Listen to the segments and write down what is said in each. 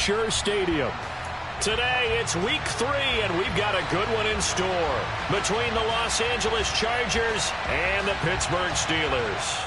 Stadium. Today, it's week 3, and we've got a good one in store between the Los Angeles Chargers and the Pittsburgh Steelers.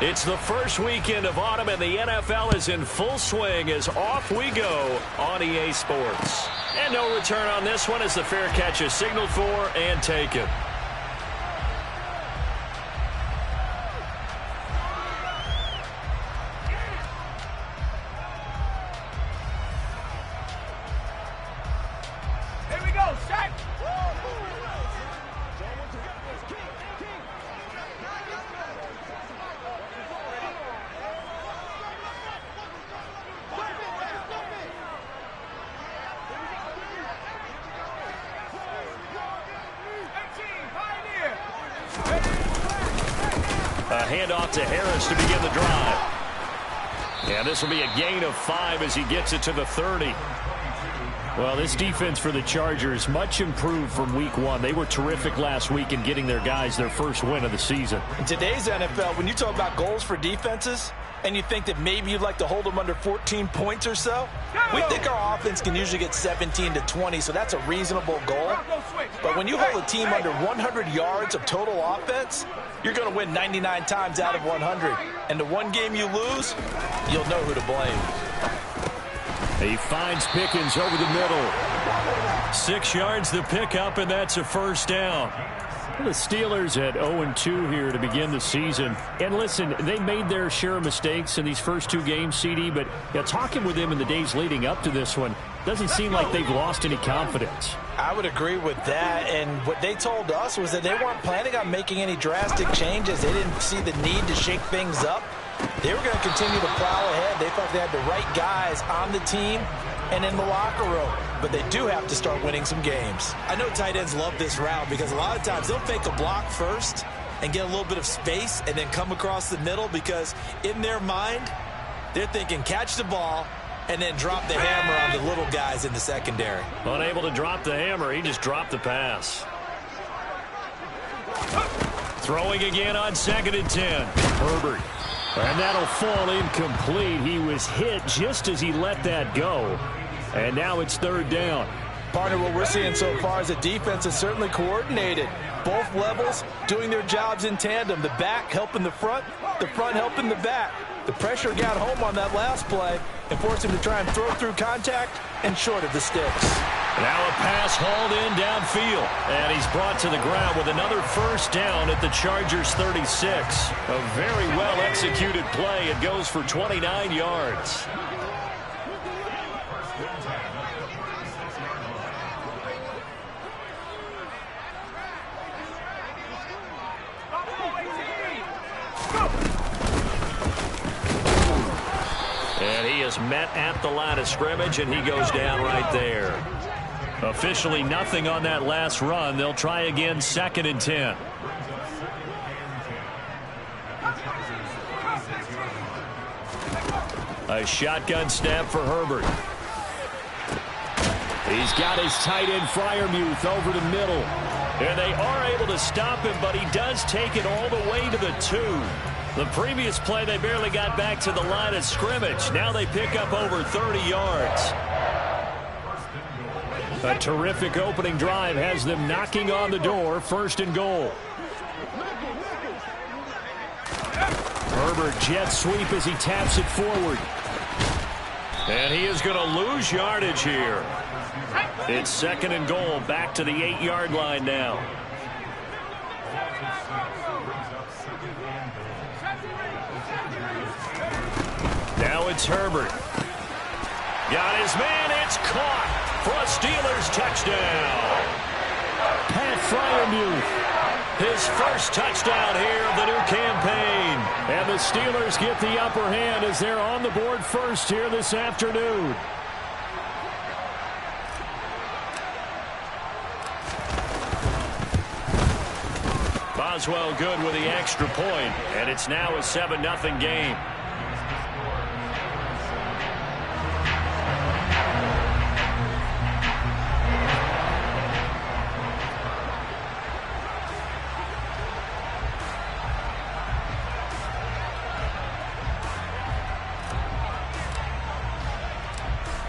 It's the first weekend of autumn, and the NFL is in full swing as off we go on EA Sports. And no return on this one as the fair catch is signaled for and taken. Here we go, set! A handoff to Harris to begin the drive. And this will be a gain of 5 as he gets it to the 30. Well, this defense for the Chargers much improved from week 1. They were terrific last week in getting their guys their first win of the season. In today's NFL, when you talk about goals for defenses, and you think that maybe you'd like to hold them under 14 points or so, we think our offense can usually get 17 to 20, so that's a reasonable goal. But when you hold a team under 100 yards of total offense, you're going to win 99 times out of 100. And the one game you lose, you'll know who to blame. He finds Pickens over the middle. 6 yards the pickup, and that's a first down. The Steelers at 0-2 here to begin the season. And listen, they made their share of mistakes in these first 2 games, CD, but talking with them in the days leading up to this one, doesn't seem like they've lost any confidence. I would agree with that, and what they told us was that they weren't planning on making any drastic changes. They didn't see the need to shake things up. They were going to continue to plow ahead. They thought they had the right guys on the team and in the locker room. But they do have to start winning some games. I know tight ends love this route because a lot of times they'll fake a block first and get a little bit of space and then come across the middle because in their mind, they're thinking catch the ball and then drop the hammer on the little guys in the secondary. Unable to drop the hammer, he just dropped the pass. Throwing again on 2nd and 10. Herbert. And that'll fall incomplete. He was hit just as he let that go. And now it's 3rd down. Partner, what we're seeing so far is the defense is certainly coordinated. Both levels doing their jobs in tandem. The back helping the front helping the back. The pressure got home on that last play and forced him to try and throw through contact and short of the sticks. Now a pass hauled in downfield. And he's brought to the ground with another first down at the Chargers 36. A very well-executed play. It goes for 29 yards. And he is met at the line of scrimmage, and he goes down right there. Officially nothing on that last run. They'll try again 2nd and 10. A shotgun snap for Herbert. He's got his tight end Freiermuth over the middle. And they are able to stop him, but he does take it all the way to the 2. The previous play, they barely got back to the line of scrimmage. Now they pick up over 30 yards. A terrific opening drive has them knocking on the door. 1st and goal. Herbert jet sweep as he taps it forward. And he is going to lose yardage here. It's 2nd and goal. Back to the 8-yard line now. Now it's Herbert. Got his man. It's caught for a Steelers touchdown. Pat Freiermuth. His first touchdown here of the new campaign. And the Steelers get the upper hand as they're on the board first here this afternoon. Boswell good with the extra point, and it's now a 7-0 game.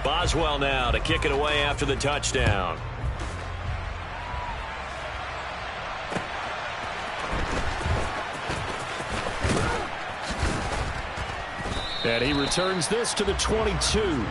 Boswell now to kick it away after the touchdown. And he returns this to the 22.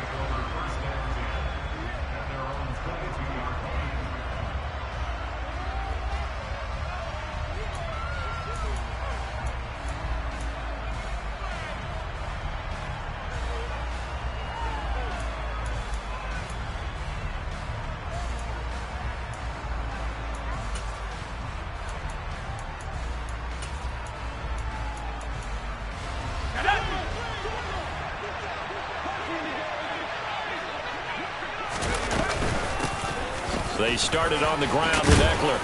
They started on the ground with Eckler.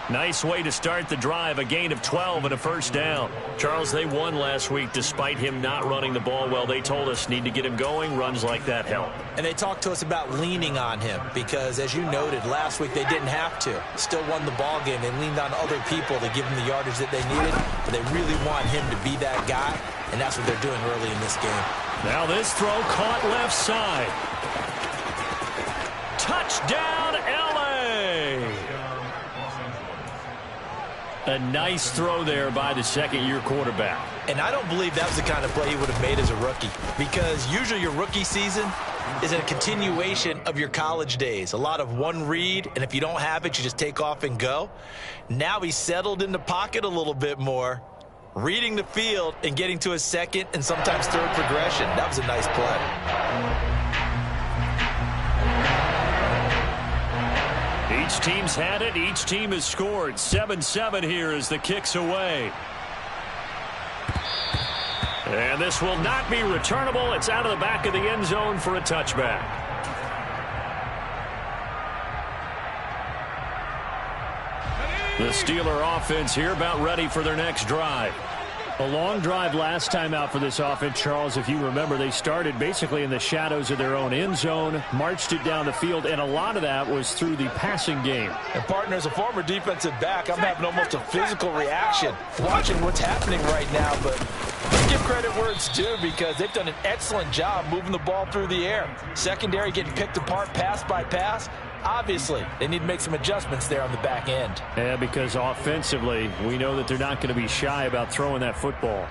Nice way to start the drive, a gain of 12 and a first down. Charles, they won last week despite him not running the ball well. They told us need to get him going. Runs like that help. And they talked to us about leaning on him because, as you noted, last week they didn't have to. Still won the ball game. They leaned on other people to give them the yardage that they needed, but they really want him to be that guy, and that's what they're doing early in this game. Now this throw caught left side. Touchdown, L.A. A nice throw there by the second-year quarterback. And I don't believe that was the kind of play he would have made as a rookie, because usually your rookie season is a continuation of your college days. A lot of one read, and if you don't have it, you just take off and go. Now he's settled in the pocket a little bit more, reading the field and getting to his second and sometimes third progression. That was a nice play. Each team's had it. Each team has scored. 7-7 here as the kick's away. And this will not be returnable. It's out of the back of the end zone for a touchback. The Steeler offense here about ready for their next drive. A long drive last time out for this offense, Charles. If you remember, they started basically in the shadows of their own end zone, marched it down the field, and a lot of that was through the passing game. And, partner, as a former defensive back, I'm having almost a physical reaction watching what's happening right now. But let's give credit where it's due, because they've done an excellent job moving the ball through the air. Secondary getting picked apart pass by pass. Obviously, they need to make some adjustments there on the back end. Yeah, because offensively, we know that they're not going to be shy about throwing that football.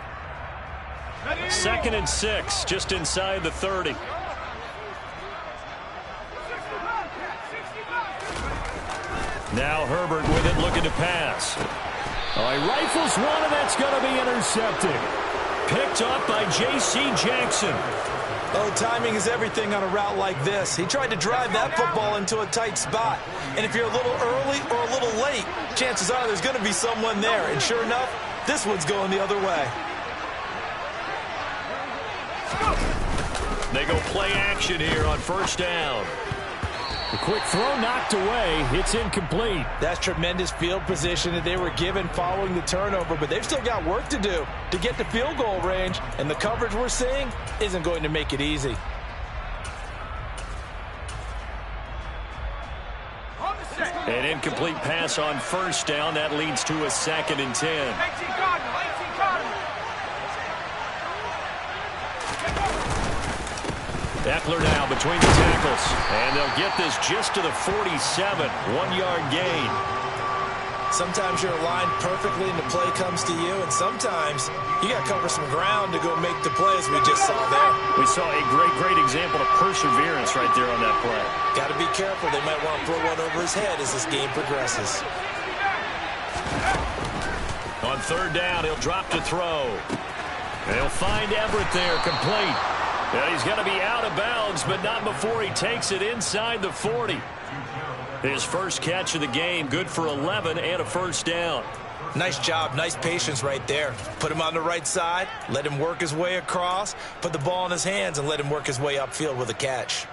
2nd and 6, just inside the 30. Now Herbert with it, looking to pass. Oh, he rifles one, and that's going to be intercepted. Picked up by J.C. Jackson. Oh, timing is everything on a route like this. He tried to drive that football into a tight spot. And if you're a little early or a little late, chances are there's going to be someone there. And sure enough, this one's going the other way. They go play action here on first down. The quick throw knocked away. It's incomplete. That's tremendous field position that they were given following the turnover, but they've still got work to do to get to field goal range, and the coverage we're seeing isn't going to make it easy. An incomplete pass on first down. That leads to a 2nd and 10. Eckler now between the tackles, and they'll get this just to the 47, 1-yard gain. Sometimes you're aligned perfectly and the play comes to you, and sometimes you got to cover some ground to go make the play, as we just saw there. We saw a great example of perseverance right there on that play. Got to be careful. They might want to throw one over his head as this game progresses. On 3rd down, he'll drop to throw. They'll find Everett there, complete. And he's going to be out of bounds, but not before he takes it inside the 40. His first catch of the game, good for 11 and a first down. Nice job, nice patience right there. Put him on the right side, let him work his way across, put the ball in his hands, and let him work his way upfield with a catch.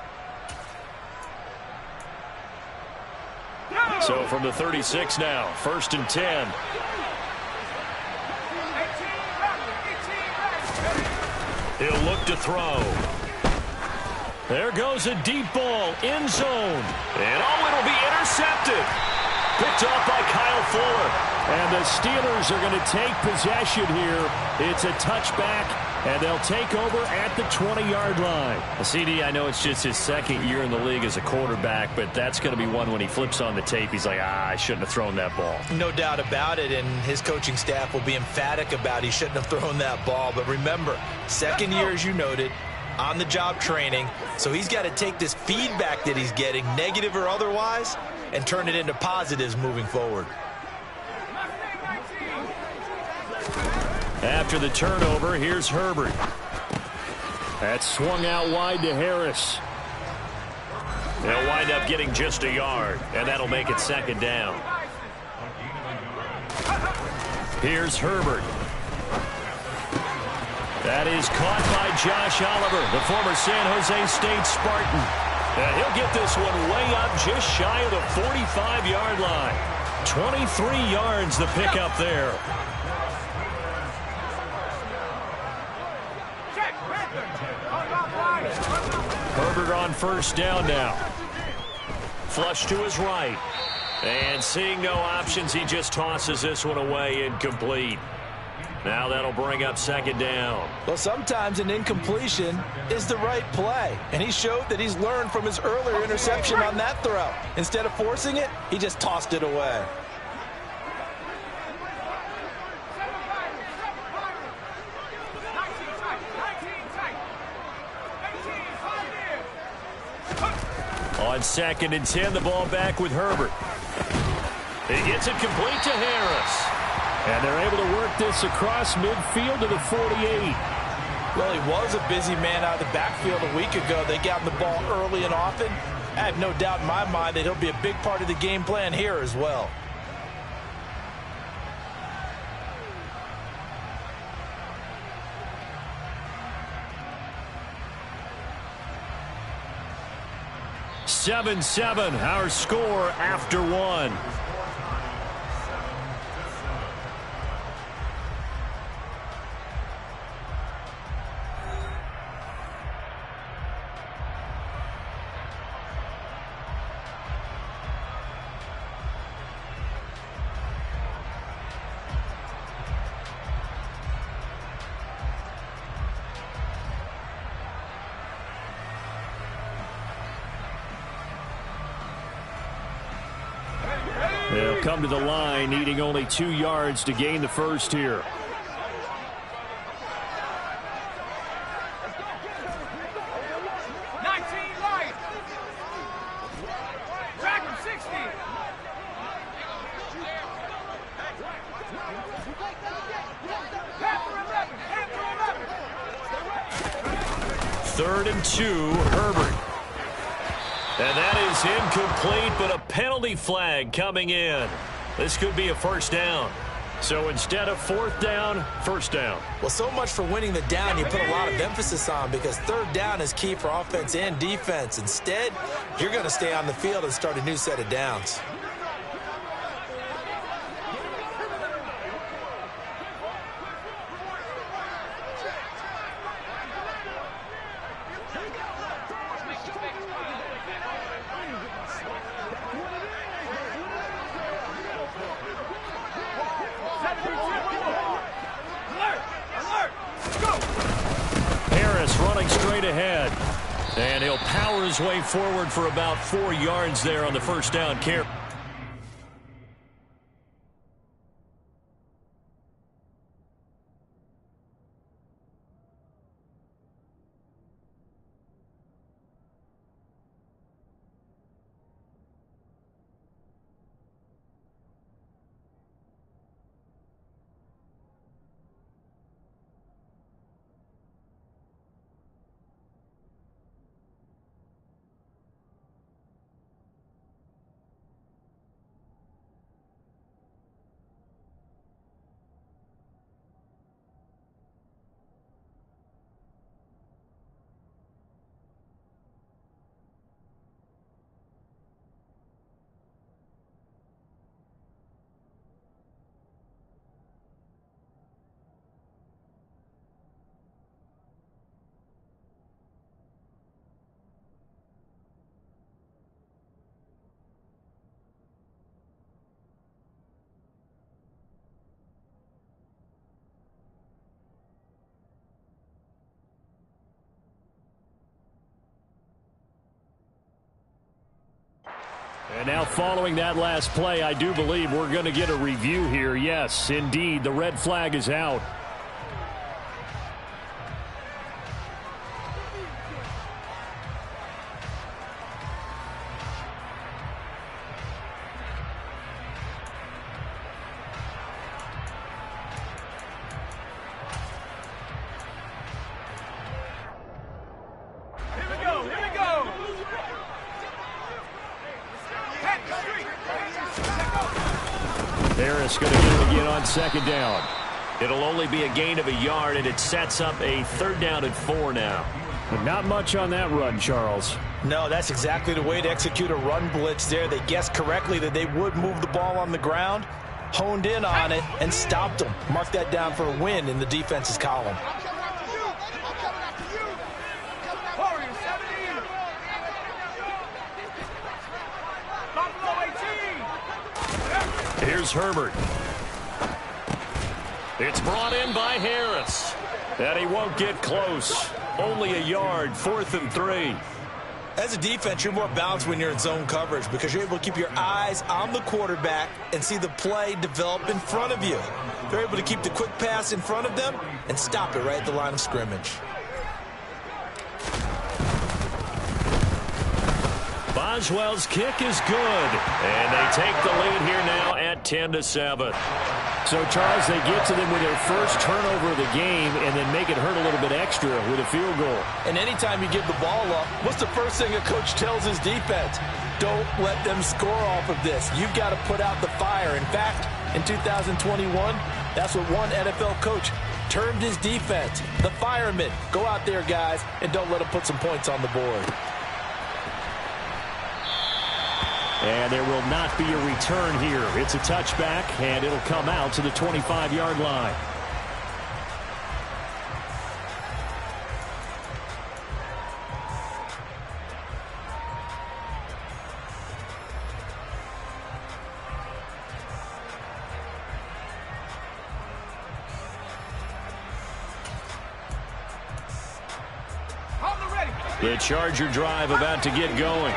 So from the 36 now, 1st and 10. He'll look to throw. There goes a deep ball, end zone. And it'll be intercepted. Picked off by Kyle Fuller. And the Steelers are going to take possession here. It's a touchback, and they'll take over at the 20-yard line. CD, I know it's just his second year in the league as a quarterback, but that's going to be one when he flips on the tape. He's like, I shouldn't have thrown that ball. No doubt about it, and his coaching staff will be emphatic about he shouldn't have thrown that ball. But remember, second year, as you noted, on-the-job training, so he's got to take this feedback that he's getting, negative or otherwise, and turn it into positives moving forward. After the turnover, here's Herbert. That's swung out wide to Harris. They'll wind up getting just a yard, and that'll make it 2nd down. Here's Herbert. That is caught by Josh Oliver, the former San Jose State Spartan. And he'll get this one way up just shy of the 45-yard line. 23 yards the pickup there. Herbert on 1st down now. Flush to his right. And seeing no options, he just tosses this one away, incomplete. Now that'll bring up 2nd down. Well, sometimes an incompletion is the right play. And he showed that he's learned from his earlier interception on that throw. Instead of forcing it, he just tossed it away. On 2nd and 10, the ball back with Herbert. He gets it complete to Harris. And they're able to work this across midfield to the 48. Well, he was a busy man out of the backfield a week ago. They got him the ball early and often. I have no doubt in my mind that he'll be a big part of the game plan here as well. Seven, our score after 1. They'll come to the line, needing only 2 yards to gain the first here. Third and 2, Herbert. And that is incomplete, but a penalty flag coming in. This could be a 1st down. So instead of 4th down, 1st down. Well, so much for winning the down you put a lot of emphasis on, because 3rd down is key for offense and defense. Instead, you're going to stay on the field and start a new set of downs. Running straight ahead. And he'll power his way forward for about 4 yards there on the 1st down carry. And now following that last play, I do believe we're going to get a review here. Yes, indeed, the red flag is out. Harris going to get it again on second down. It'll only be a gain of a yard, and it sets up a 3rd down and 4 now. But not much on that run, Charles. No, that's exactly the way to execute a run blitz there. They guessed correctly that they would move the ball on the ground, honed in on it, and stopped them. Mark that down for a win in the defense's column. Here's Herbert. It's brought in by Harris. And he won't get close. Only a yard, 4th and 3. As a defense, you're more balanced when you're in zone coverage because you're able to keep your eyes on the quarterback and see the play develop in front of you. They're able to keep the quick pass in front of them and stop it right at the line of scrimmage. Boswell's kick is good. And they take the lead here now at 10-7. So, Charles, they get to them with their first turnover of the game and then make it hurt a little bit extra with a field goal. And anytime you give the ball up, what's the first thing a coach tells his defense? Don't let them score off of this. You've got to put out the fire. In fact, in 2021, that's what one NFL coach termed his defense, the firemen. Go out there, guys, and don't let them put some points on the board. And there will not be a return here. It's a touchback, and it'll come out to the 25-yard line. The Charger drive about to get going.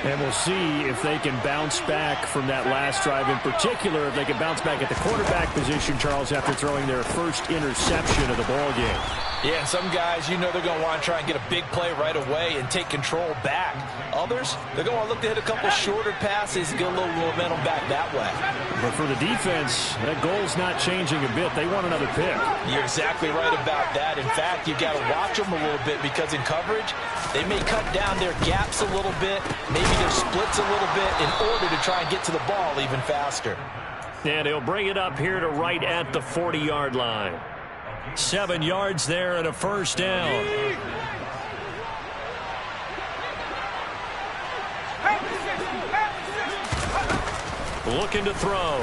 And we'll see if they can bounce back from that last drive. In particular, if they can bounce back at the quarterback position, Charles, after throwing their first interception of the ball game. Yeah, and some guys, you know they're going to want to try and get a big play right away and take control back. Others, they're going to look to hit a couple shorter passes and get a little momentum back that way. But for the defense, that goal's not changing a bit. They want another pick. You're exactly right about that. In fact, you've got to watch them a little bit because in coverage, they may cut down their gaps a little bit, maybe their splits a little bit in order to try and get to the ball even faster. And he'll bring it up here to right at the 40-yard line. 7 yards there and a first down. Looking to throw.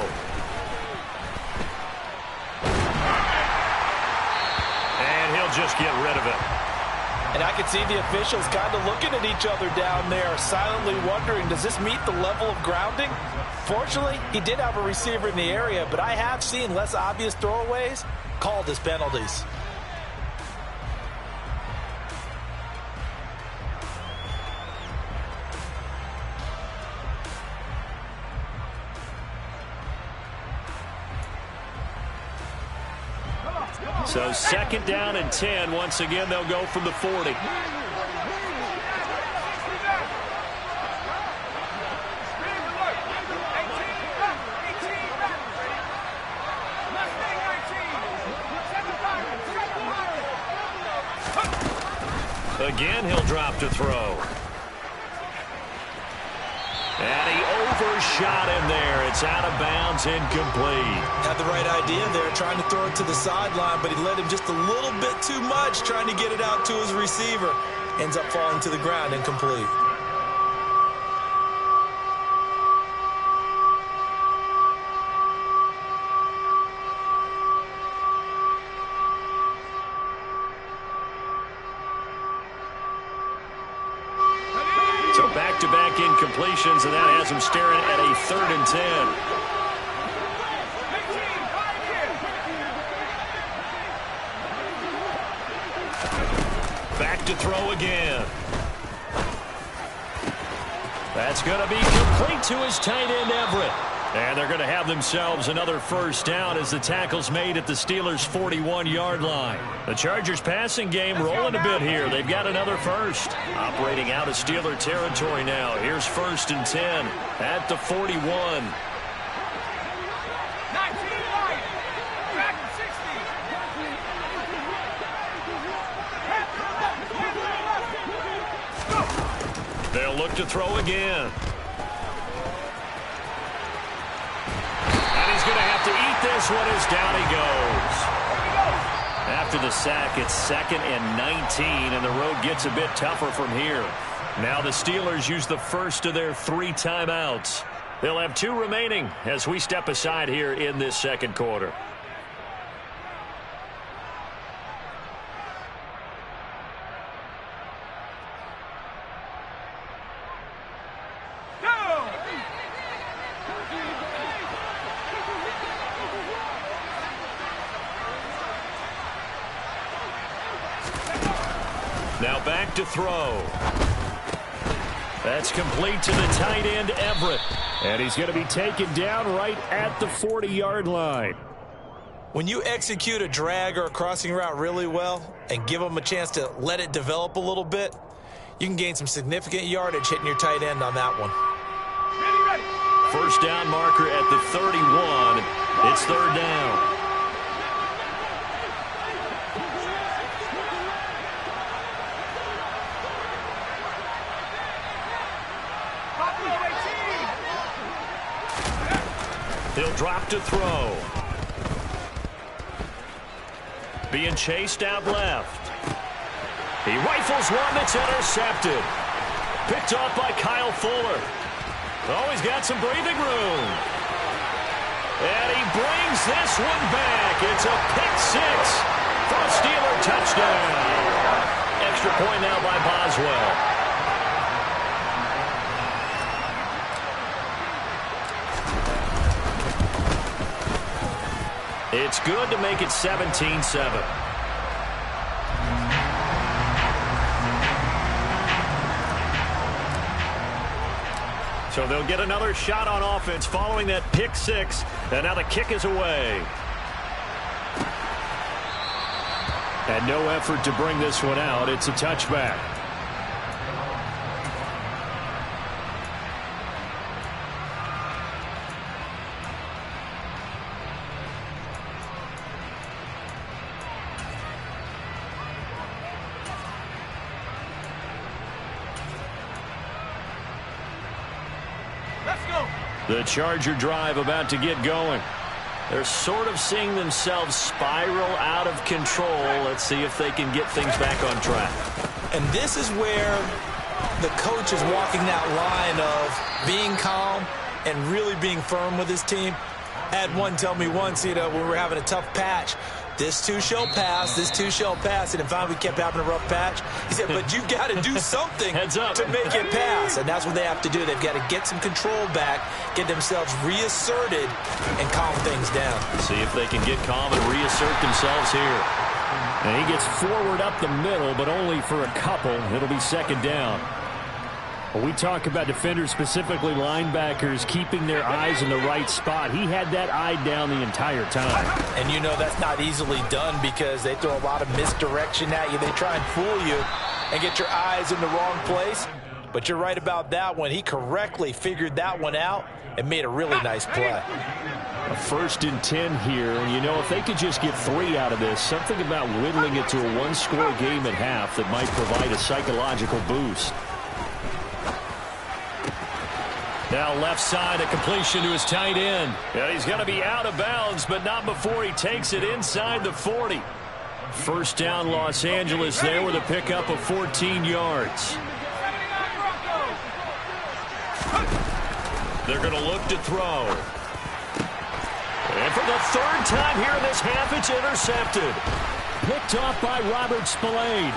And he'll just get rid of it. And I can see the officials kind of looking at each other down there, silently wondering, does this meet the level of grounding? Fortunately, he did have a receiver in the area, but I have seen less obvious throwaways called as penalties. So 2nd down and 10. Once again, they'll go from the 40. Again, he'll drop to throw. And he overshot him there. It's out of bounds, incomplete. Had the right idea there, trying to throw it to the sideline, but he let him just a little bit too much, trying to get it out to his receiver. Ends up falling to the ground, incomplete. So back-to-back incompletions, and that has him staring at a 3rd and 10. Back to throw again. That's going to be complete to his tight end, Everett. And they're going to have themselves another first down as the tackle's made at the Steelers' 41-yard line. The Chargers passing game rolling a bit here. They've got another first. Operating out of Steeler territory now. Here's 1st and 10 at the 41. They'll look to throw again. And he's going to have to eat this one as down he goes. After the sack, it's 2nd and 19, and the road gets a bit tougher from here. Now the Steelers use the first of their 3 timeouts. They'll have 2 remaining as we step aside here in this second quarter. Now back to throw. That's complete to the tight end, Everett. And he's going to be taken down right at the 40-yard line. When you execute a drag or a crossing route really well and give them a chance to let it develop a little bit, you can gain some significant yardage hitting your tight end on that one. First down marker at the 31. It's 3rd down. He'll drop to throw. Being chased out left. He rifles one that's intercepted. Picked off by Kyle Fuller. Oh, he's got some breathing room. And he brings this one back. It's a pick-6 for a Steeler touchdown. Extra point now by Boswell. It's good to make it 17-7. So they'll get another shot on offense following that pick-6, and now the kick is away. And no effort to bring this one out. It's a touchback. The Charger drive about to get going. They're sort of seeing themselves spiral out of control. Let's see if they can get things back on track. And this is where the coach is walking that line of being calm and really being firm with his team. I had one tell me once, when we were having a tough patch, this too shall pass, this too shall pass. And finally we kept having a rough patch. He said, but you've got to do something to make it pass. And that's what they have to do. They've got to get some control back, get themselves reasserted, and calm things down. See if they can get calm and reassert themselves here. And he gets forward up the middle, but only for a couple. It'll be 2nd down. When we talk about defenders, specifically linebackers, keeping their eyes in the right spot, he had that eye down the entire time. And that's not easily done because they throw a lot of misdirection at you. They try and fool you and get your eyes in the wrong place. But you're right about that one. He correctly figured that one out and made a really nice play. A 1st and 10 here, and if they could just get 3 out of this, something about whittling it to a 1-score game at half that might provide a psychological boost. Now left side, a completion to his tight end. Yeah, he's going to be out of bounds, but not before he takes it inside the 40. First down, Los Angeles there with a pickup of 14 yards. They're going to look to throw. And for the 3rd time here in this half, it's intercepted. Picked off by Robert Spillane.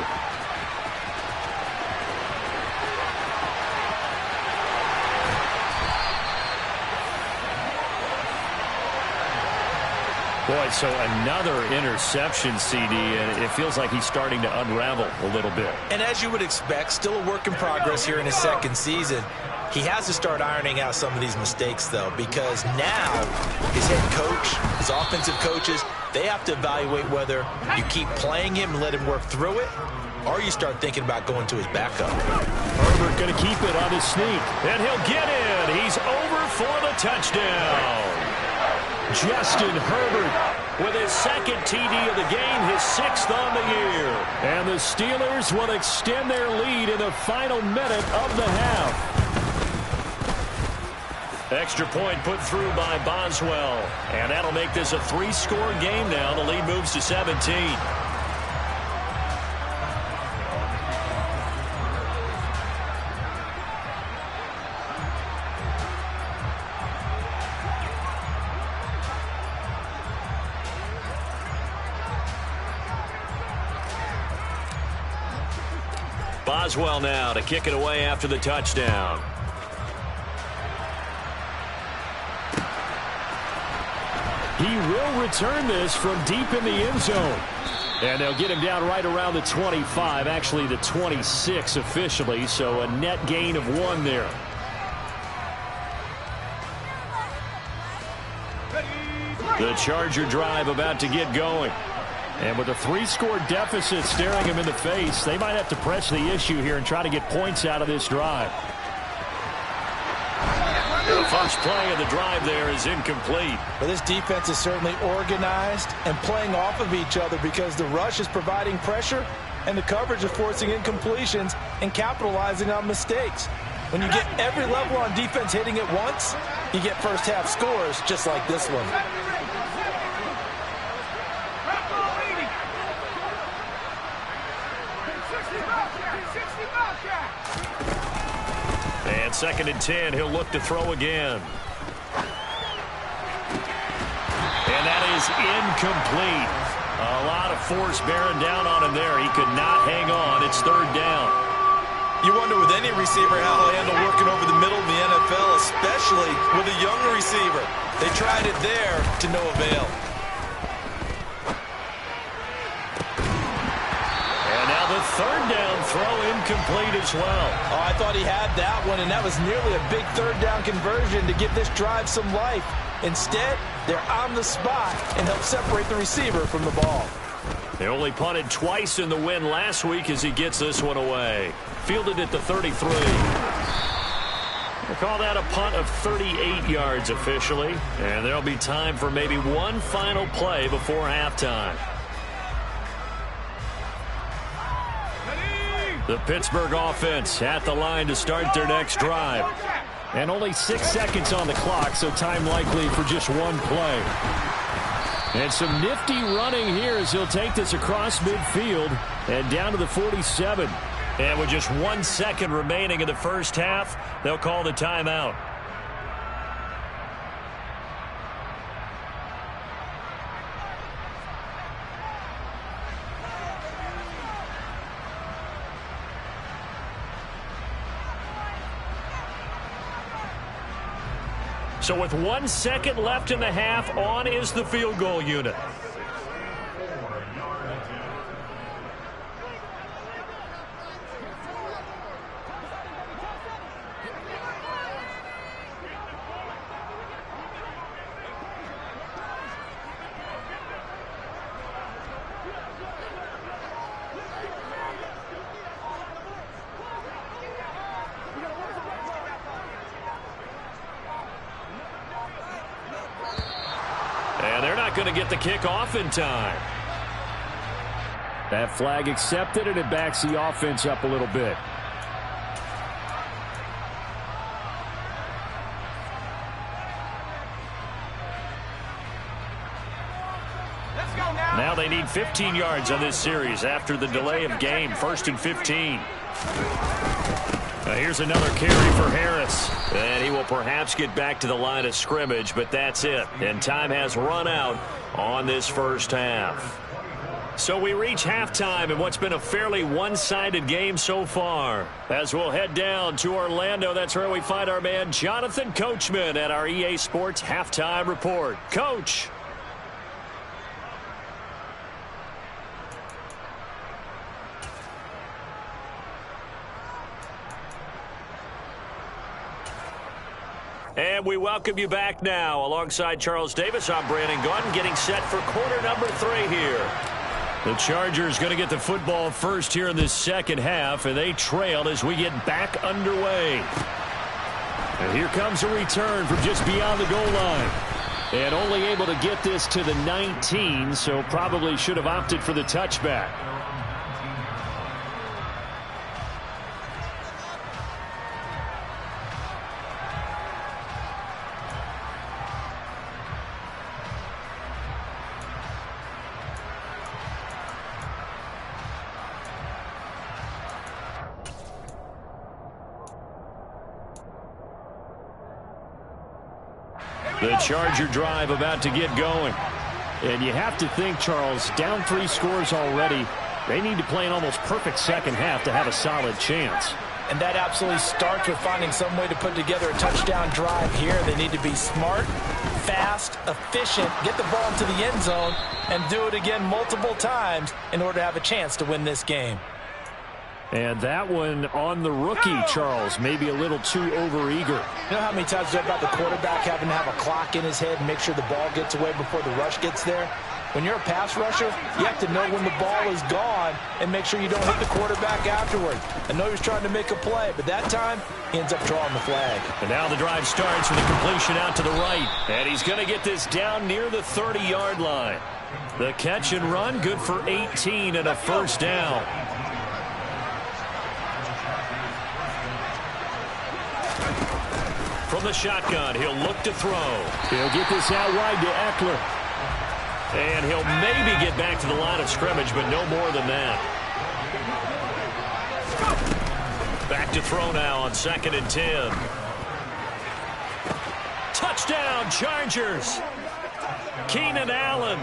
Boy, so another interception, CD, and it feels like he's starting to unravel a little bit. And as you would expect, still a work in progress here in his second season. He has to start ironing out some of these mistakes, though, because now his head coach, his offensive coaches, they have to evaluate whether you keep playing him and let him work through it, or you start thinking about going to his backup. Herbert going to keep it on his sneak, and he'll get in. He's over for the touchdown. Justin Herbert with his second TD of the game, his 6th on the year. And the Steelers will extend their lead in the final minute of the half. Extra point put through by Boswell. And that'll make this a 3-score game now. The lead moves to 17. Boswell now to kick it away after the touchdown. He will return this from deep in the end zone. And they'll get him down right around the 25, actually the 26 officially, so a net gain of 1 there. The Charger drive about to get going. And with a 3-score deficit staring him in the face, they might have to press the issue here and try to get points out of this drive. The first play of the drive there is incomplete. Well, this defense is certainly organized and playing off of each other because the rush is providing pressure and the coverage is forcing incompletions and capitalizing on mistakes. When you get every level on defense hitting at once, you get first half scores just like this one. And 2nd and 10, he'll look to throw again. And that is incomplete. A lot of force bearing down on him there. He could not hang on. It's 3rd down. You wonder with any receiver how he'll handle working over the middle of the NFL, especially with a young receiver. They tried it there to no avail. And now the 3rd down throw incomplete as well. Oh, I thought he had that one, and that was nearly a big 3rd down conversion to give this drive some life. Instead, they're on the spot and help separate the receiver from the ball. They only punted twice in the win last week as he gets this one away. Fielded at the 33. We'll call that a punt of 38 yards officially. And there'll be time for maybe one final play before halftime. The Pittsburgh offense at the line to start their next drive. And only 6 seconds on the clock, so time likely for just one play. And some nifty running here as he'll take this across midfield and down to the 47. And with just 1 second remaining in the first half, they'll call the timeout. So with 1 second left in the half, on is the field goal unit. And they're not going to get the kick off in time. That flag accepted, and it backs the offense up a little bit. Now they need 15 yards on this series after the delay of game. 1st and 15. Here's another carry for Harris. And he will perhaps get back to the line of scrimmage, but that's it. And time has run out on this first half. So we reach halftime in what's been a fairly one-sided game so far. As we'll head down to Orlando, that's where we find our man Jonathan Coachman at our EA Sports Halftime Report. Coach. And we welcome you back now. Alongside Charles Davis, I'm Brandon Gaudin, getting set for quarter number 3 here. The Chargers going to get the football first here in this second half, and they trail as we get back underway. And here comes a return from just beyond the goal line. And only able to get this to the 19, so probably should have opted for the touchback. The Charger drive about to get going. And you have to think, Charles, down 3 scores already. They need to play an almost perfect second half to have a solid chance. And that absolutely starts with finding some way to put together a touchdown drive here. They need to be smart, fast, efficient, get the ball into the end zone, and do it again multiple times in order to have a chance to win this game. And that one on the rookie, Charles, maybe a little too overeager. You know how many times you talk about the quarterback having to have a clock in his head and make sure the ball gets away before the rush gets there? When you're a pass rusher, you have to know when the ball is gone and make sure you don't hit the quarterback afterward. I know he was trying to make a play, but that time he ends up drawing the flag. And now the drive starts with a completion out to the right. And he's going to get this down near the 30-yard line. The catch and run, good for 18 and a first down. From the shotgun, he'll look to throw. He'll get this out wide to Eckler. And he'll maybe get back to the line of scrimmage, but no more than that. Back to throw now on 2nd and 10. Touchdown, Chargers. Keenan Allen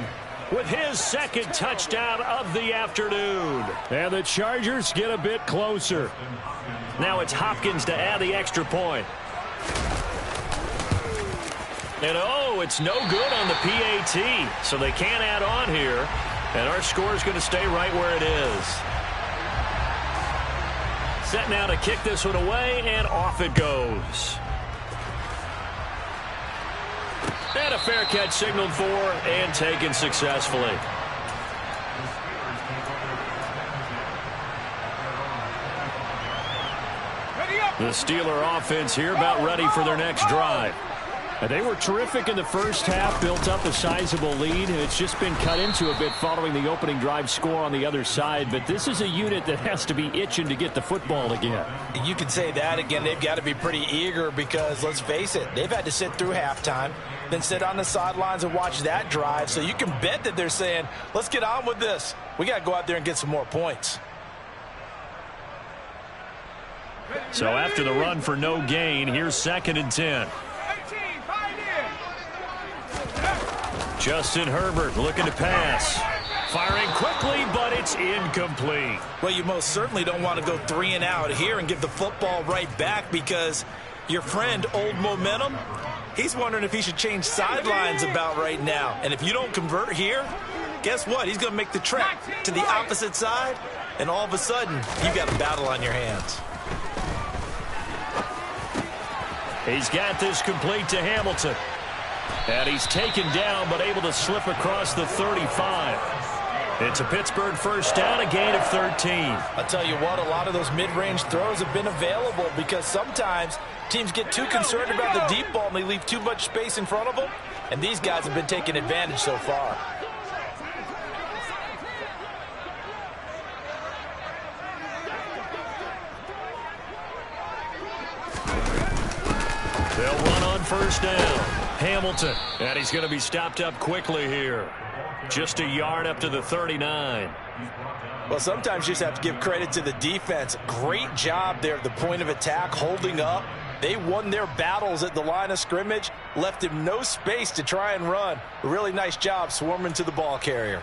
with his 2nd touchdown of the afternoon. And the Chargers get a bit closer. Now it's Hopkins to add the extra point. And oh, it's no good on the PAT, so they can't add on here. And our score is going to stay right where it is. Set now to kick this one away, and off it goes. And a fair catch signaled for and taken successfully. The Steeler offense here about ready for their next drive. And they were terrific in the first half, built up a sizable lead, and it's just been cut into a bit following the opening drive score on the other side. But this is a unit that has to be itching to get the football again. You could say that again. They've got to be pretty eager because, let's face it, they've had to sit through halftime, then sit on the sidelines and watch that drive. So you can bet that they're saying, let's get on with this. We got to go out there and get some more points. So after the run for no gain, here's 2nd and 10. Justin Herbert looking to pass. Firing quickly, but it's incomplete. Well, you most certainly don't want to go 3 and out here and give the football right back because your friend, Old Momentum, he's wondering if he should change sidelines about right now. And if you don't convert here, guess what? He's going to make the trek to the opposite side, and all of a sudden, you've got a battle on your hands. He's got this complete to Hamilton. And he's taken down, but able to slip across the 35. It's a Pittsburgh first down, a gain of 13. I'll tell you what, a lot of those mid-range throws have been available because sometimes teams get too concerned about the deep ball and they leave too much space in front of them. And these guys have been taking advantage so far. They'll run on first down. Hamilton, and he's going to be stopped up quickly here. Just a yard up to the 39. Well, sometimes you just have to give credit to the defense. Great job there at the point of attack, holding up. They won their battles at the line of scrimmage, left him no space to try and run. A really nice job swarming to the ball carrier.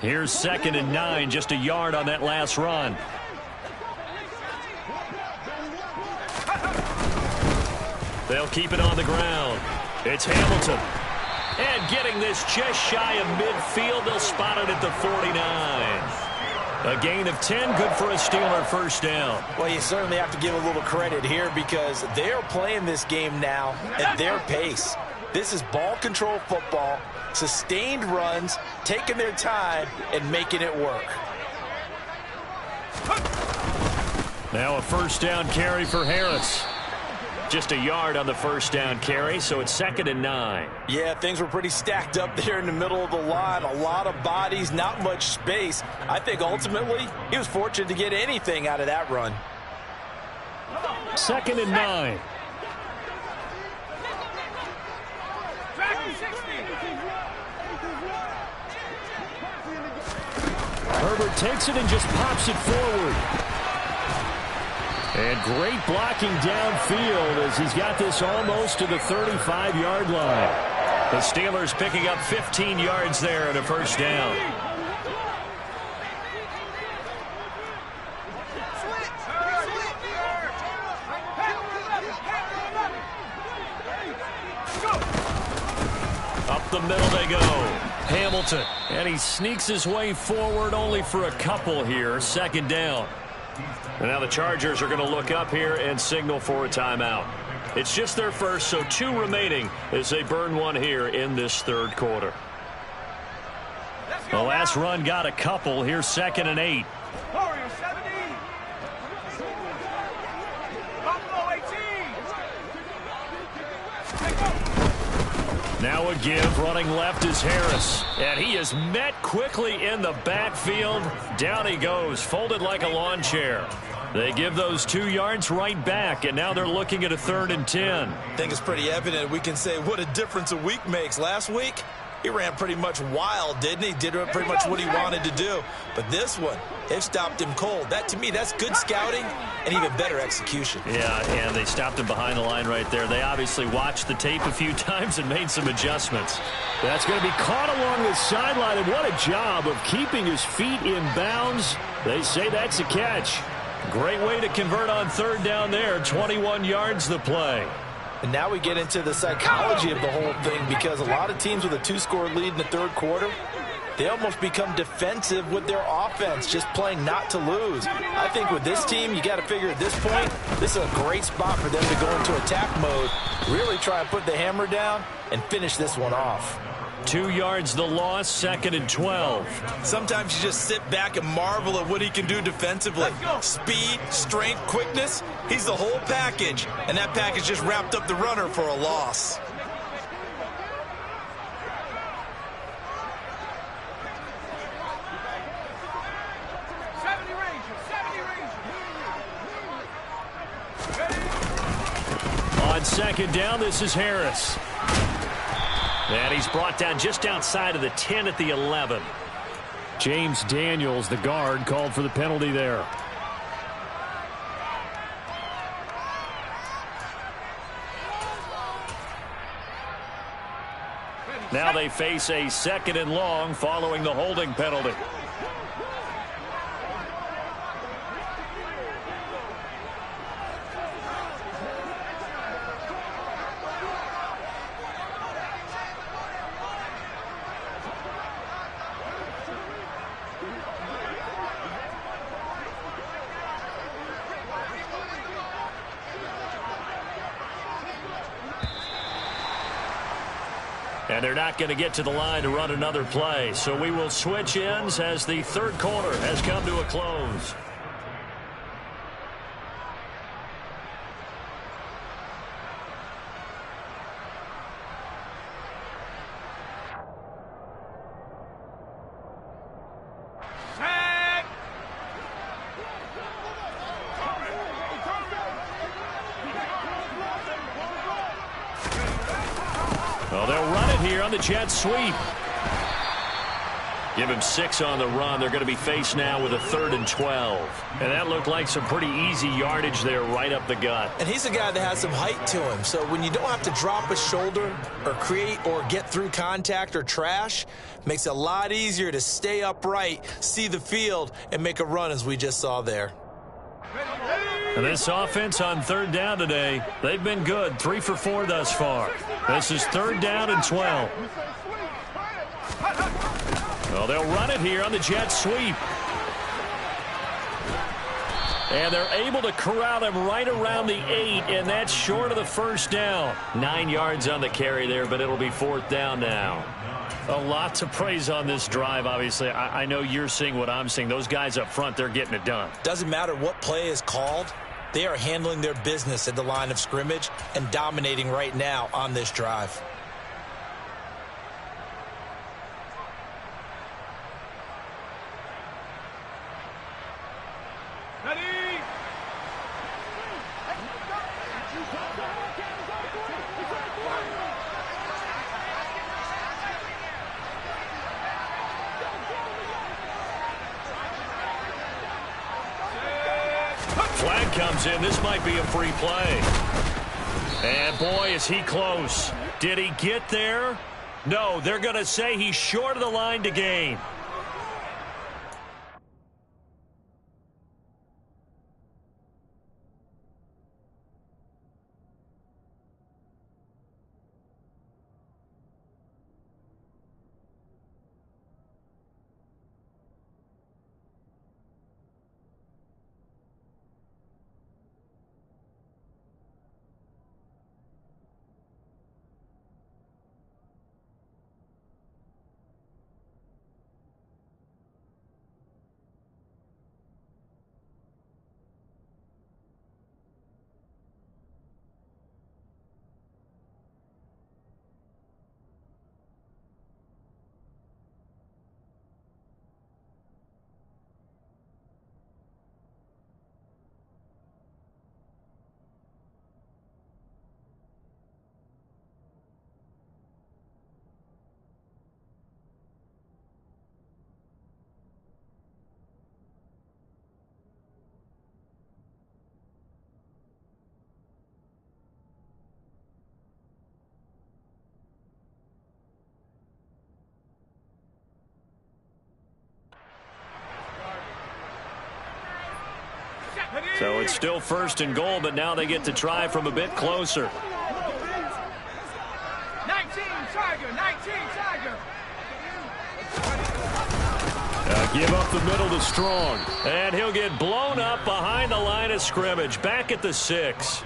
Here's 2nd and 9, just a yard on that last run. They'll keep it on the ground. It's Hamilton. And getting this just shy of midfield, they'll spot it at the 49. A gain of 10, good for a Steeler first down. Well, you certainly have to give a little credit here because they're playing this game now at their pace. This is ball control football, sustained runs, taking their time, and making it work. Now a first down carry for Harris. Just a yard on the first down carry, so it's 2nd and 9. Yeah, things were pretty stacked up there in the middle of the line. A lot of bodies, not much space. I think ultimately he was fortunate to get anything out of that run. 2nd and 9. Herbert takes it and just pops it forward. And great blocking downfield as he's got this almost to the 35-yard line. The Steelers picking up 15 yards there and a first down. Up the middle they go. Hamilton. And he sneaks his way forward only for a couple here. 2nd down. And now the Chargers are going to look up here and signal for a timeout. It's just their first, so 2 remaining as they burn one here in this 3rd quarter. The last run got a couple. Here's 2nd and 8. Now a give, running left is Harris. And he is met quickly in the backfield. Down he goes, folded like a lawn chair. They give those 2 yards right back, and now they're looking at a 3rd and 10. I think it's pretty evident. We can say what a difference a week makes. Last week, he ran pretty much wild, didn't he? Did pretty much what he wanted to do. But this one, it stopped him cold. That, to me, that's good scouting and even better execution. Yeah, and they stopped him behind the line right there. They obviously watched the tape a few times and made some adjustments. That's going to be caught along the sideline, and what a job of keeping his feet in bounds. They say that's a catch. Great way to convert on 3rd down there. 21 yards the play. And now we get into the psychology of the whole thing because a lot of teams with a 2-score lead in the 3rd quarter, they almost become defensive with their offense, just playing not to lose. I think with this team, you got to figure at this point, this is a great spot for them to go into attack mode, really try and put the hammer down and finish this one off. 2 yards the loss, 2nd and 12. Sometimes you just sit back and marvel at what he can do defensively. Speed, strength, quickness, he's the whole package. And that package just wrapped up the runner for a loss. On 2nd down, this is Harris. And he's brought down just outside of the 10 at the 11. James Daniels, the guard, called for the penalty there. Now they face a 2nd and long following the holding penalty. And they're not going to get to the line to run another play. So we will switch ends as the 3rd quarter has come to a close. Well, they'll run it here on the jet sweep. Give him 6 on the run. They're going to be faced now with a 3rd and 12. And that looked like some pretty easy yardage there right up the gut. And he's a guy that has some height to him. So when you don't have to drop a shoulder or create or get through contact or trash, makes it a lot easier to stay upright, see the field, and make a run as we just saw there. And this offense on 3rd down today, they've been good. 3 for 4 thus far. This is 3rd down and 12. Well, they'll run it here on the jet sweep. And they're able to corral him right around the 8, and that's short of the 1st down. 9 yards on the carry there, but it'll be 4th down now. A lot to praise on this drive, obviously. I know you're seeing what I'm seeing. Those guys up front, they're getting it done. Doesn't matter what play is called. They are handling their business at the line of scrimmage and dominating right now on this drive. Flag comes in. This might be a free play. And boy, is he close. Did he get there? No, they're going to say he's short of the line to gain. So it's still 1st and goal, but now they get to try from a bit closer. 19 Tiger. Give up the middle to Strong. And he'll get blown up behind the line of scrimmage, back at the 6.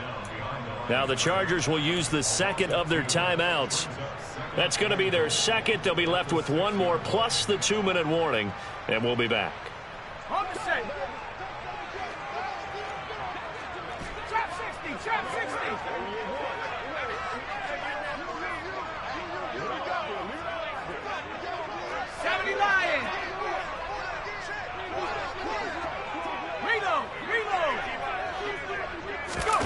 Now the Chargers will use the 2nd of their timeouts. That's going to be their 2nd. They'll be left with 1 more plus the 2-minute warning, and we'll be back. On the set. Trap 60. 70 Lion. Reload. Go.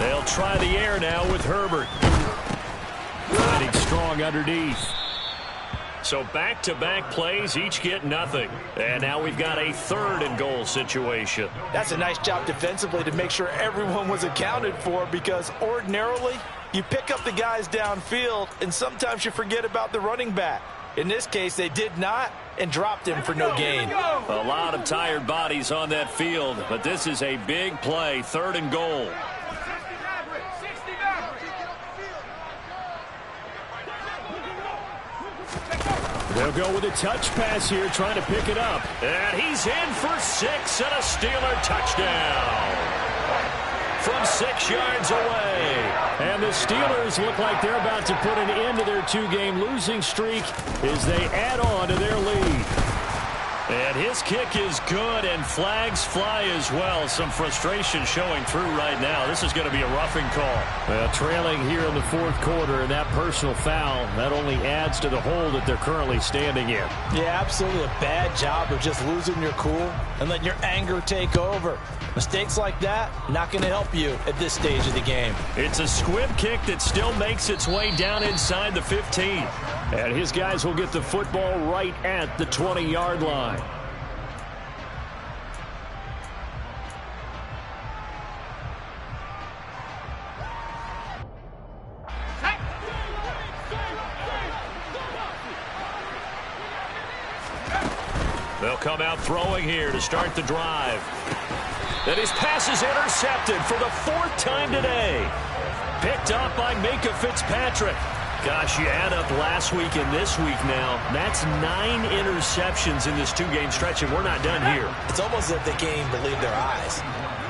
They'll try the air now with Herbert. Finding Strong underneath. So back-to-back plays, each get nothing. And now we've got a 3rd and goal situation. That's a nice job defensively to make sure everyone was accounted for, because ordinarily you pick up the guys downfield and sometimes you forget about the running back. In this case, they did not and dropped him for no gain. A lot of tired bodies on that field, but this is a big play, 3rd and goal. They'll go with a touch pass here, trying to pick it up. And he's in for 6 and a Steeler touchdown. From 6 yards away. And the Steelers look like they're about to put an end to their 2-game losing streak as they add on to their lead. And his kick is good, and flags fly as well. Some frustration showing through right now. This is going to be a roughing call. Well, trailing here in the 4th quarter, and that personal foul, that only adds to the hole that they're currently standing in. Yeah, absolutely a bad job of just losing your cool and letting your anger take over. Mistakes like that, not going to help you at this stage of the game. It's a squib kick that still makes its way down inside the 15. And his guys will get the football right at the 20-yard line. They'll come out throwing here to start the drive. And his pass is intercepted for the 4th time today. Picked up by Minka Fitzpatrick. Gosh, you add up last week and this week now. That's 9 interceptions in this 2-game stretch, and we're not done here. It's almost as if they can't even believe their eyes.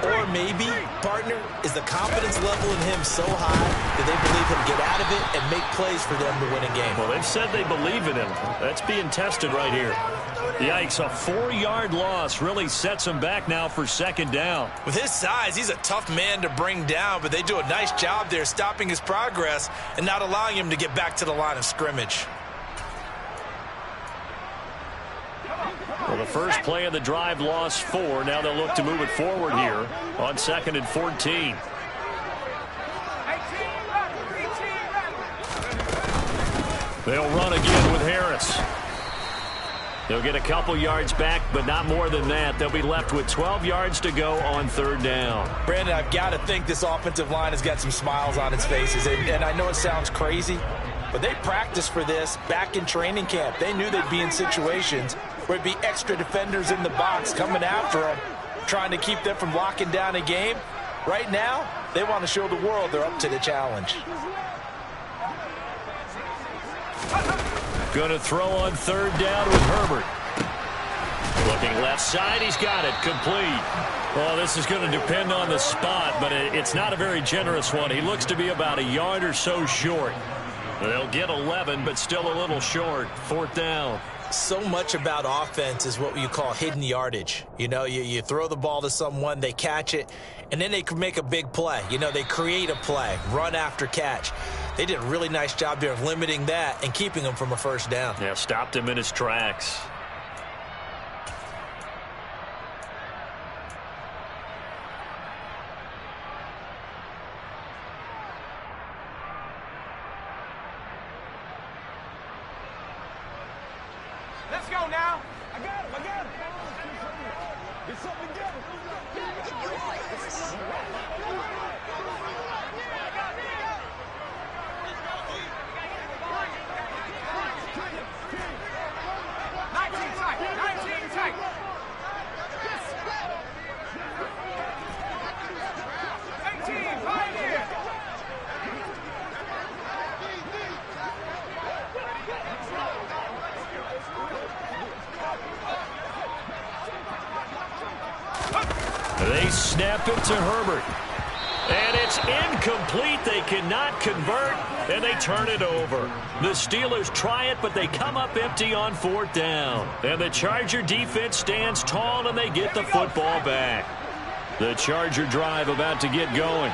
Or maybe, partner, is the confidence level in him so high that they believe he'll get out of it and make plays for them to win a game. Well, they've said they believe in him. That's being tested right here. Yikes, a 4-yard loss really sets him back now for second down. With his size, he's a tough man to bring down, but they do a nice job there stopping his progress and not allowing him to get back to the line of scrimmage. Well, the first play of the drive lost 4. Now they'll look to move it forward here on 2nd and 14. They'll run again with Harris. They'll get a couple yards back, but not more than that. They'll be left with 12 yards to go on 3rd down. Brandon, I've got to think this offensive line has got some smiles on its faces. And I know it sounds crazy, but they practiced for this back in training camp. They knew they'd be in situations where it'd be extra defenders in the box coming after them, trying to keep them from locking down a game. Right now, they want to show the world they're up to the challenge. Going to throw on 3rd down with Herbert. Looking left side, he's got it, complete. Well, this is going to depend on the spot, but it's not a very generous one. He looks to be about a yard or so short. They'll get 11, but still a little short. 4th down. So much about offense is what you call hidden yardage. You know, you throw the ball to someone, they catch it, and then they can make a big play. You know, they create a play, run after catch. They did a really nice job there of limiting that and keeping him from a 1st down. Yeah, stopped him in his tracks. Let's go now. I got him. Get something together. They snap it to Herbert. And it's incomplete. They cannot convert, and they turn it over. The Steelers try it, but they come up empty on 4th down. And the Charger defense stands tall, and they get the football back. The Charger drive about to get going.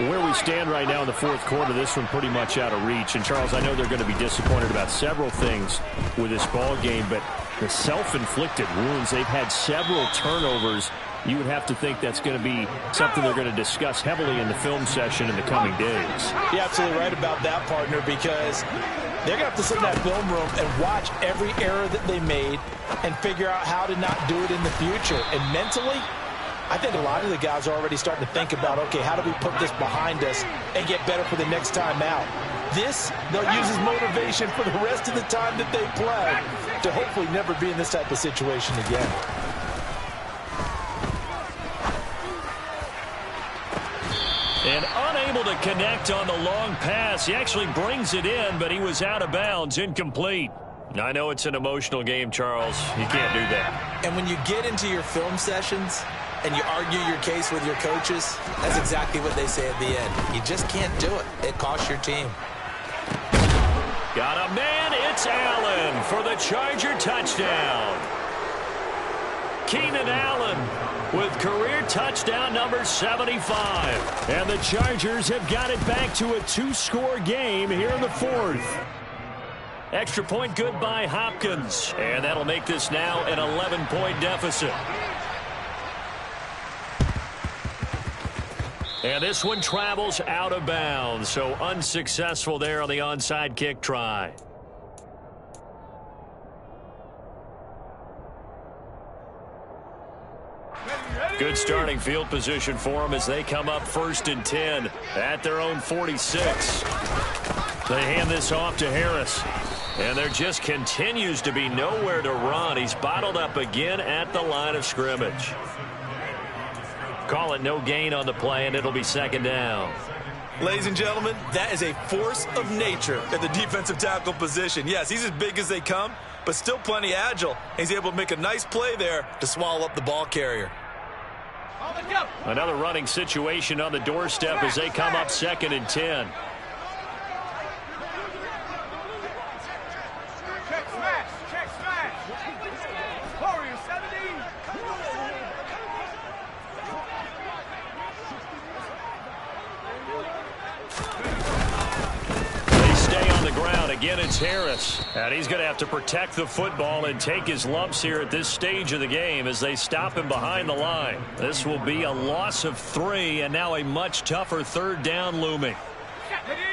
Where we stand right now in the 4th quarter, this one pretty much out of reach. And, Charles, I know they're going to be disappointed about several things with this ball game, but the self-inflicted wounds, they've had several turnovers. You would have to think that's going to be something they're going to discuss heavily in the film session in the coming days. You're absolutely right about that, partner, because they're going to have to sit in that film room and watch every error that they made and figure out how to not do it in the future. And mentally, I think a lot of the guys are already starting to think about, okay, how do we put this behind us and get better for the next time out? This, they'll use as motivation for the rest of the time that they play to hopefully never be in this type of situation again. And unable to connect on the long pass. He actually brings it in, but he was out of bounds, incomplete. I know it's an emotional game, Charles. You can't do that. And when you get into your film sessions and you argue your case with your coaches, that's exactly what they say at the end. You just can't do it. It costs your team. Got a man. It's Allen for the Charger touchdown. Keenan Allen with career touchdown number 75. And the Chargers have got it back to a 2-score game here in the 4th. Extra point good by Hopkins. And that'll make this now an 11-point deficit. And this one travels out of bounds. So unsuccessful there on the onside kick try. Good starting field position for them as they come up 1st and 10 at their own 46. They hand this off to Harris. And there just continues to be nowhere to run. He's bottled up again at the line of scrimmage. Call it no gain on the play, and it'll be 2nd down. Ladies and gentlemen, that is a force of nature at the defensive tackle position. Yes, he's as big as they come, but still plenty agile. He's able to make a nice play there to swallow up the ball carrier. Another running situation on the doorstep as they come up 2nd and 10. Check smash. Check smash. Warrior 17. They stay on the ground. Again, it's Harris. And he's going to have to protect the football and take his lumps here at this stage of the game as they stop him behind the line. This will be a loss of 3, and now a much tougher 3rd down looming.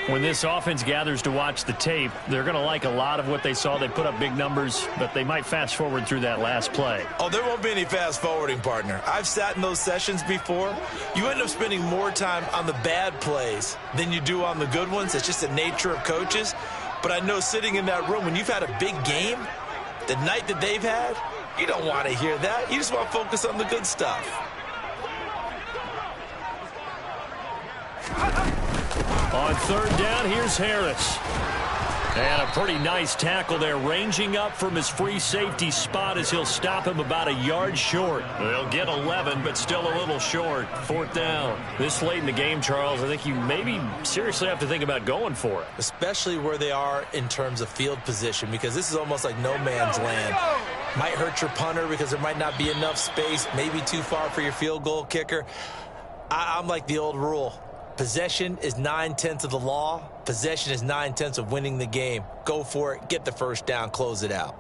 When this offense gathers to watch the tape, they're going to like a lot of what they saw. They put up big numbers, but they might fast forward through that last play. Oh, there won't be any fast forwarding, partner. I've sat in those sessions before. You end up spending more time on the bad plays than you do on the good ones. It's just the nature of coaches. But I know sitting in that room, when you've had a big game, the night that they've had, you don't want to hear that. You just want to focus on the good stuff. On 3rd down, here's Harris. And a pretty nice tackle there, ranging up from his free safety spot as he'll stop him about a yard short. They'll get 11, but still a little short. 4th down. This late in the game, Charles, I think you maybe seriously have to think about going for it. Especially where they are in terms of field position, because this is almost like no man's land. Might hurt your punter because there might not be enough space, maybe too far for your field goal kicker. I'm like the old rule. Possession is 9/10 of the law. Possession is 9/10 of winning the game. Go for it. Get the 1st down. Close it out.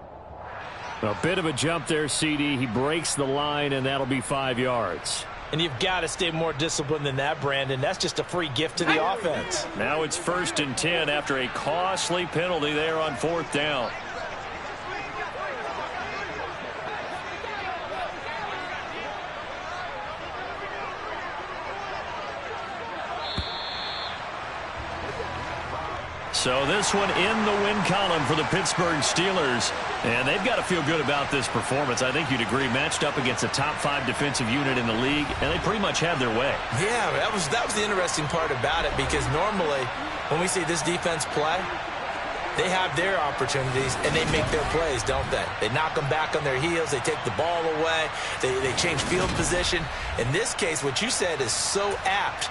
A bit of a jump there, CD. He breaks the line, and that'll be 5 yards. And you've got to stay more disciplined than that, Brandon. That's just a free gift to the offense. Now it's 1st and 10 after a costly penalty there on 4th down. So this one in the win column for the Pittsburgh Steelers. And they've got to feel good about this performance. I think you'd agree, matched up against a top 5 defensive unit in the league, and they pretty much have their way. Yeah, that was the interesting part about it, because normally when we see this defense play, they have their opportunities and they make their plays, don't they? They knock them back on their heels. They take the ball away. They change field position. In this case, what you said is so apt.